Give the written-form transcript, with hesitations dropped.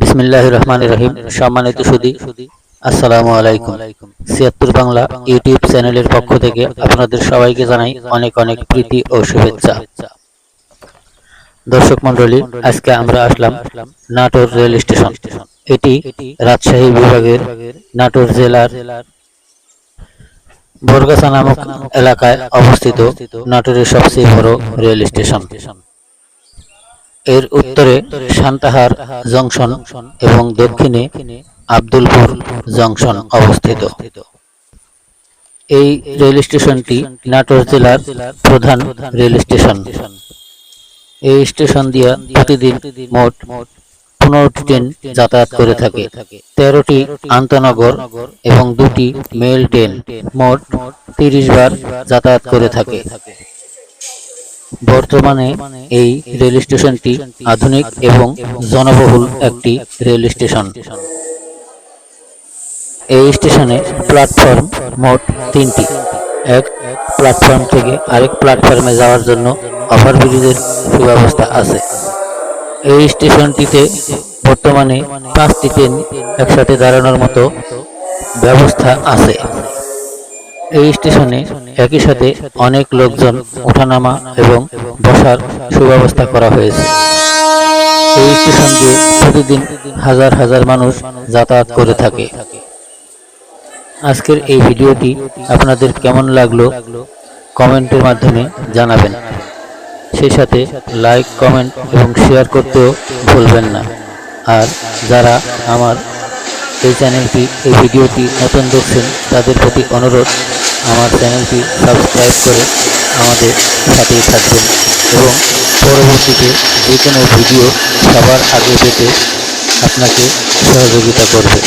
বিসমিল্লাহির রহমানির রহিম। সম্মানিত সুধী, আসসালামু আলাইকুম। ৭৬ বাংলা ইউটিউব চ্যানেলের পক্ষ থেকে আপনাদের সবাইকে জানাই অনেক অনেক প্রীতি ও শুভেচ্ছা। দর্শক মণ্ডলী, আজকে আমরা আসলাম নাটোর রেল স্টেশন। এটি রাজশাহী বিভাগের নাটোর জেলার বরগাছা নামক এলাকায় অবস্থিত নাটোরের সবচেয়ে বড় রেল স্টেশন। এর উত্তরে সান্তাহার জংশন এবং দক্ষিণে আব্দুলপুর জংশন অবস্থিত। এই রেল স্টেশনটি নাটোর জেলার প্রধান রেল স্টেশন। এই স্টেশন দিয়ে প্রতিদিন মোট 15টি ট্রেন যাতায়াত করে থাকে। 13টি আন্তনগর এবং 2টি মেল ট্রেন মোট 30 বার যাতায়াত করে থাকে। বর্তমানে এই রেল স্টেশনটি আধুনিক এবং জনবহুল একটি রেল স্টেশন। এই স্টেশনে প্ল্যাটফর্ম মোট 3টি। এক প্ল্যাটফর্ম থেকে আরেক প্ল্যাটফর্মে যাওয়ার জন্য ওভারব্রিজের সুব্যবস্থা আছে। এই স্টেশনটিতে বর্তমানে 5টি ট্রেন একসাথে দাঁড়ানোর মতো ব্যবস্থা আছে। এই স্টেশনে একই সাথে অনেক লোকজন ওঠানামা এবং বসার সুব্যবস্থা করা হয়েছে। এই স্টেশন দিয়ে প্রতিদিন হাজার হাজার মানুষ যাতায়াত করে থাকে। আজকের এই ভিডিওটি আপনাদের কেমন লাগলো কমেন্টের মাধ্যমে জানাবেন। সেই সাথে লাইক, কমেন্ট এবং শেয়ার করতেও ভুলবেন না। আর যারা আমার এই ভিডিওটি নতুন দেখছেন তাদের প্রতি অনুরোধ, আমার চ্যানেলটি সাবস্ক্রাইব করে আমাদের সাথেই থাকবেন এবং পরবর্তীতে যে কোনো ভিডিও সবার আগে পেতে আপনাকে সহযোগিতা করবে।